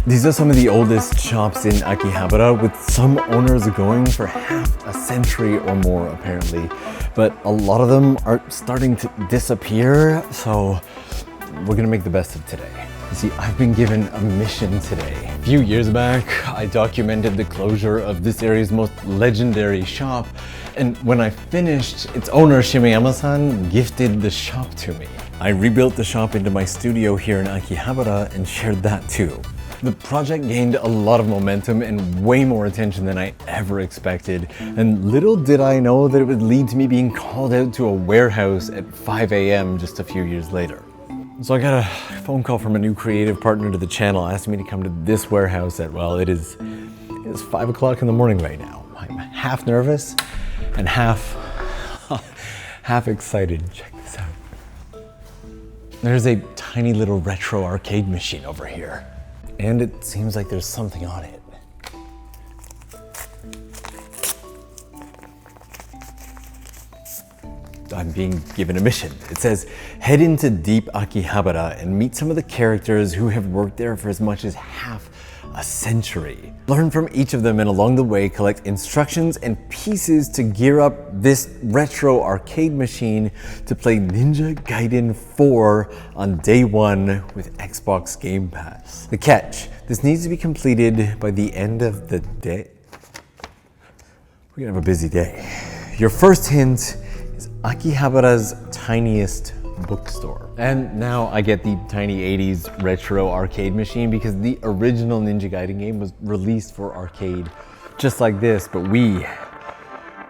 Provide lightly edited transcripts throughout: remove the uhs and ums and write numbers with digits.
These are some of the oldest shops in Akihabara, with some owners going for half a century or more apparently. But a lot of them are starting to disappear, so we're gonna make the best of today. You see, I've been given a mission today. A few years back, I documented the closure of this area's most legendary shop, and when I finished, its owner, Shimeyama-san, gifted the shop to me. I rebuilt the shop into my studio here in Akihabara and shared that too. The project gained a lot of momentum and way more attention than I ever expected, and little did I know that it would lead to me being called out to a warehouse at 5 a.m. just a few years later. So I got a phone call from a new creative partner to the channel asking me to come to this warehouse at, well, it is 5 o'clock in the morning right now. I'm half nervous and half excited. Check this out. There's a tiny little retro arcade machine over here, and it seems like there's something on it. I'm being given a mission. It says, head into deep Akihabara and meet some of the characters who have worked there for as much as half a century. Learn from each of them, and along the way collect instructions and pieces to gear up this retro arcade machine to play Ninja Gaiden 4 on day one with Xbox Game Pass. The catch, this needs to be completed by the end of the day. We're gonna have a busy day. Your first hint is Akihabara's tiniest bookstore. And now I get the tiny 80s retro arcade machine because the original Ninja Gaiden game was released for arcade just like this, but we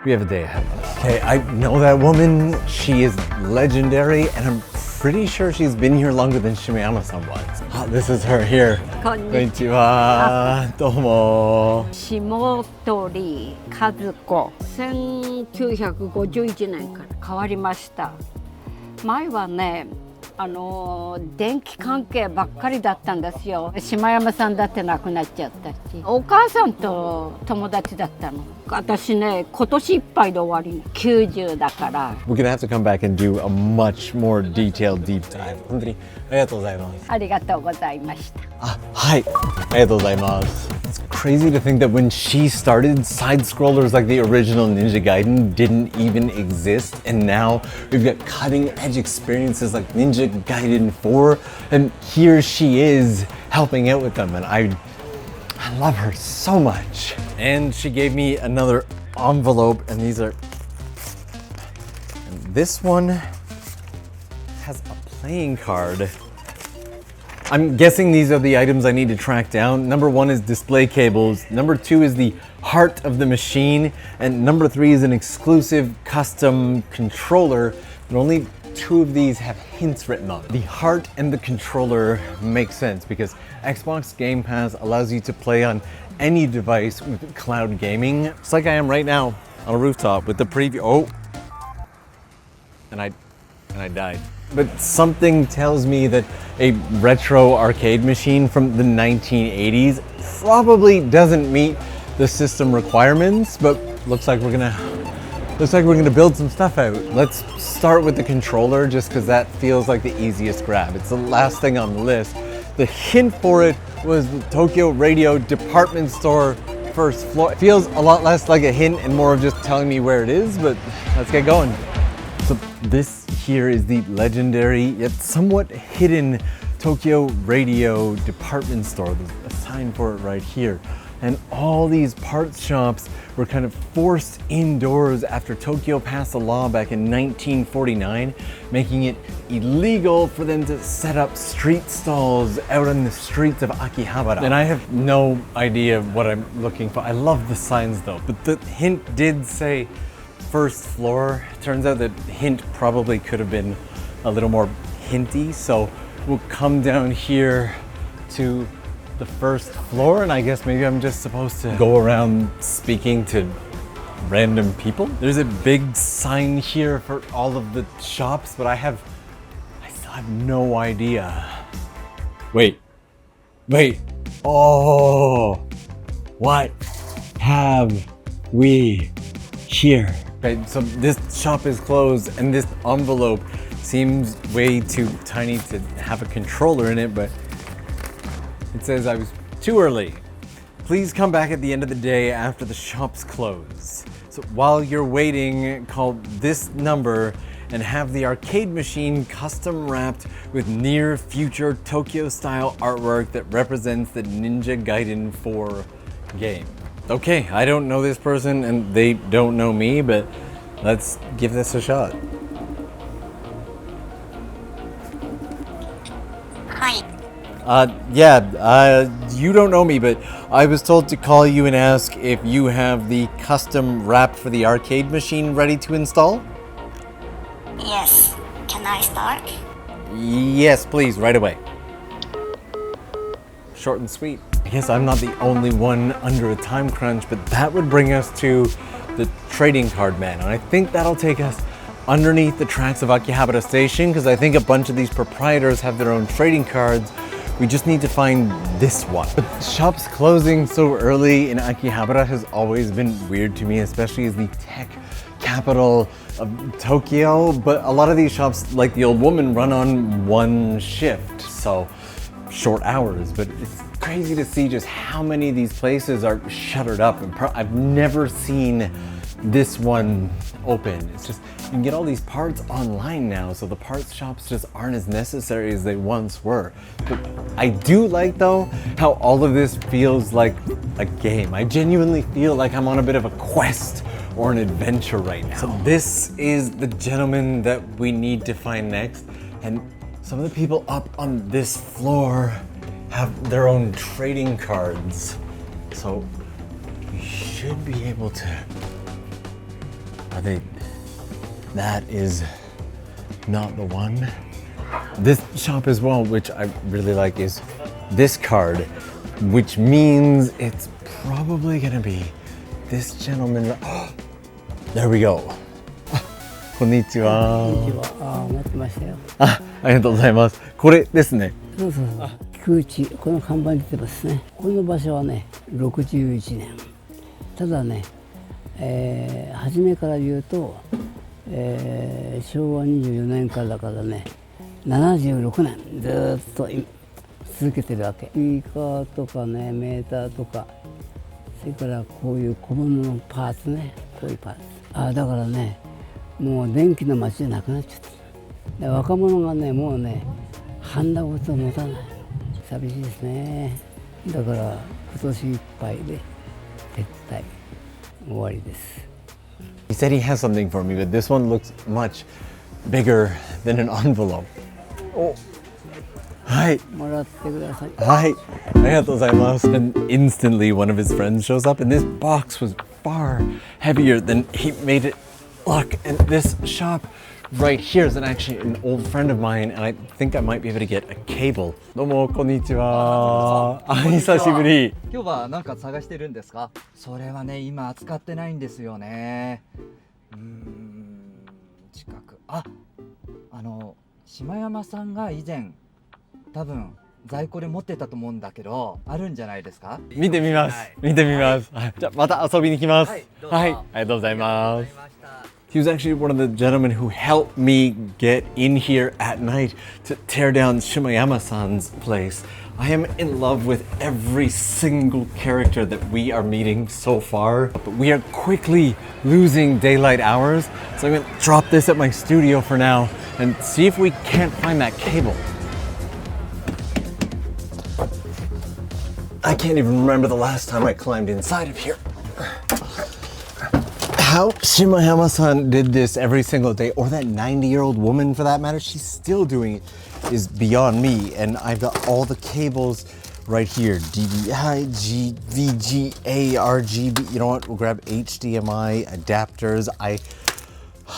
have a day ahead of us. Okay, I know that woman. She is legendary, and I'm pretty sure she's been here longer than Shimeyama-san was. Oh, this is her here. Konnichiwa. Domo. 下鳥和子1951年から変わりました。前はね、電気関係ばっかりだったんですよ。島山さんだって亡くなっちゃったし、お母さんと友達だったの。私ね、今年いっぱいで終わり、90だから。We're gonna have to come back and do a much more detailed deep dive. 本当にありがとうございます。ありがとうございました。あ、はい、ありがとうございます。It's crazy to think that when she started, side-scrollers like the original Ninja Gaiden didn't even exist, and now we've got cutting-edge experiences like Ninja Gaiden 4, and here she is helping out with them, and I love her so much. And she gave me another envelope, and these are, and this one has a playing card. I'm guessing these are the items I need to track down. Number 1 is display cables. Number 2 is the heart of the machine. And number 3 is an exclusive custom controller. But only 2 of these have hints written on it. The heart and the controller make sense because Xbox Game Pass allows you to play on any device with cloud gaming. It's like I am right now on a rooftop with the preview. Oh, and I died. But something tells me that a retro arcade machine from the 1980s probably doesn't meet the system requirements, but looks like we're gonna build some stuff out. Let's start with the controller just because that feels like the easiest grab. It's the last thing on the list. The hint for it was the Tokyo Radio department store first floor. It feels a lot less like a hint and more of just telling me where it is, but let's get going. So this here is the legendary yet somewhat hidden Tokyo Radio department store. There's a sign for it right here. And all these parts shops were kind of forced indoors after Tokyo passed a law back in 1949, making it illegal for them to set up street stalls out on the streets of Akihabara. And I have no idea what I'm looking for. I love the signs though, but the hint did say first floor. Turns out that hint probably could have been a little more hinty, so we'll come down here to the first floor, and I guess maybe I'm just supposed to go around speaking to random people. There's a big sign here for all of the shops, but I still have no idea. Wait. Oh, what have we here? Okay, so this shop is closed, and this envelope seems way too tiny to have a controller in it, but it says I was too early. Please come back at the end of the day after the shops close. So while you're waiting, call this number and have the arcade machine custom wrapped with near future Tokyo style artwork that represents the Ninja Gaiden 4 game. Okay, I don't know this person and they don't know me, but let's give this a shot. You don't know me, but I was told to call you and ask if you have the custom wrap for the arcade machine ready to install? Yes. Can I start? Yes, please, right away. Short and sweet. I guess I'm not the only one under a time crunch, but that would bring us to the trading card man. And I think that'll take us underneath the tracks of Akihabara Station, because I think a bunch of these proprietors have their own trading cards. We just need to find this one. But shops closing so early in Akihabara has always been weird to me, especially as the tech capital of Tokyo. But a lot of these shops, like the old woman, run on one shift, so short hours. But it's crazy to see just how many of these places are shuttered up. And I've never seen this one open. It's just, you can get all these parts online now, so the parts shops just aren't as necessary as they once were. But I do like, though, how all of this feels like a game. I genuinely feel like I'm on a bit of a quest or an adventure right now. So this is the gentleman that we need to find next, and some of the people up on this floor have their own trading cards. So we should be able to... That is not the one. This shop as well, which I really like, is this card, which means it's probably gonna be this gentleman. Oh, there we go. Konnichiwa. 持ってましたよ。ありがとうございます。これですね。そうそうそう。菊内、この看板に出てますね。この場所はね、61年。ただね、初めから言うと、昭和24年からだからね、76年ずっと続けてるわけ。スピーカーとかね、メーターとか、それからこういう小物のパーツね、こういうパーツ。だからね、もう電気の街じゃなくなっちゃった。若者がね、もうね、ハンダごと持たない。寂しいですね。だから今年いっぱいで撤退終わりです。He said he has something for me, but this one looks much bigger than an envelope. Oh. Hi. もらってください。Hi. ありがとうございます. And instantly one of his friends shows up, and this box was far heavier than he made it look. And this shop right here is actually an old friend of mine, and I think I might be able to get a cable. どうもこんにちは。久しぶり。今日は何か探してるんですか？それはね、今扱ってないんですよね。近く。島山さんが以前多分在庫で持ってたと思うんだけど、あるんじゃないですか？見てみます。見てみます。じゃあまた遊びに来ます。はい、ありがとうございます。He was actually one of the gentlemen who helped me get in here at night to tear down Shimayama-san's place. I am in love with every single character that we are meeting so far, but we are quickly losing daylight hours, so I'm gonna drop this at my studio for now and see if we can't find that cable. I can't even remember the last time I climbed inside of here. How Shimayama-san did this every single day, or that 90-year-old woman for that matter, she's still doing it, is beyond me. And I've got all the cables right here. DVI, VGA, RGB. You know what? We'll grab HDMI adapters. I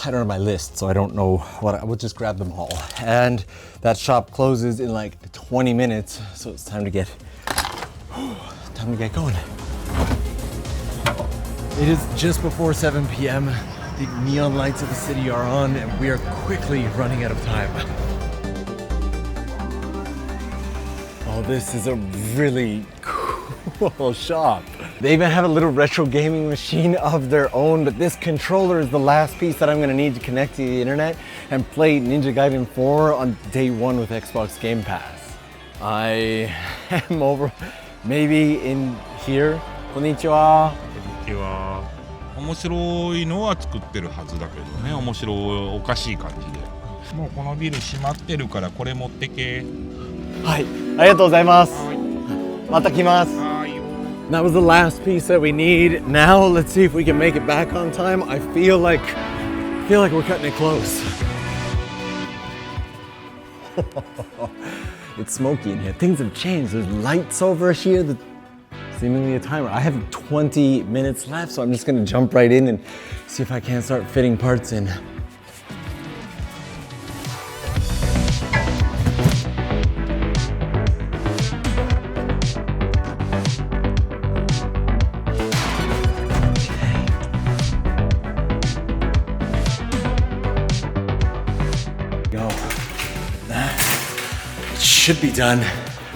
don't have my list, so I don't know what. I will just grab them all. And that shop closes in like 20 minutes, so it's time to get going. It is just before 7 p.m. The neon lights of the city are on, and we are quickly running out of time. Oh, this is a really cool shop. They even have a little retro gaming machine of their own, but this controller is the last piece that I'm going to need to connect to the internet and play Ninja Gaiden 4 on day one with Xbox Game Pass. I am Maybe in here. こんにちは。こんにちは。面白いのは作ってるはずだけどね、面白いおかしい感じで。もうこのビル閉まってるからこれ持ってけ。はい、ありがとうございます。また来ます。はい。 That was the last piece that we need. Now let's see if we can make it back on time. I feel like we're cutting it close. It's smoky in here. Things have changed. There's lights over here. Seemingly a timer. I have 20 minutes left, so I'm just gonna jump right in and see if I can't start fitting parts in. Go. It should be done.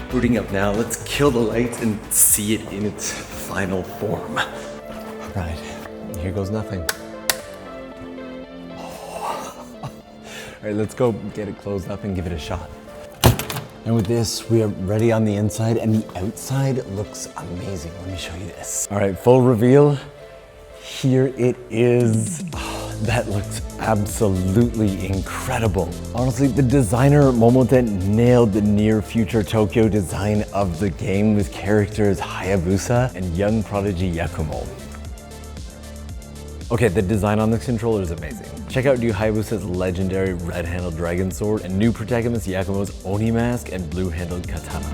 Booting up now. Let's kill the lights and see it in its final form. All right, here goes nothing. All right, let's go get it closed up and give it a shot. And with this, we are ready on the inside, and the outside looks amazing. Let me show you this. All right, full reveal. Here it is. That looks absolutely incredible. Honestly, the designer Momoten nailed the near future Tokyo design of the game with characters Hayabusa and young prodigy Yakumo. Okay, the design on this controller is amazing. Check out new Hayabusa's legendary red-handled dragon sword and new protagonist Yakumo's Oni mask and blue-handled katana.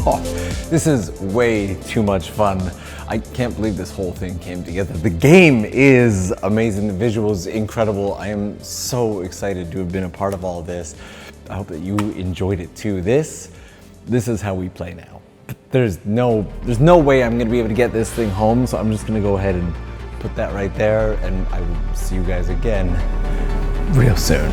Oh, this is way too much fun. I can't believe this whole thing came together. The game is amazing, the visuals incredible. I am so excited to have been a part of all of this. I hope that you enjoyed it too. This is how we play now. There's no way I'm gonna be able to get this thing home, so I'm just gonna go ahead and put that right there, and I will see you guys again real soon.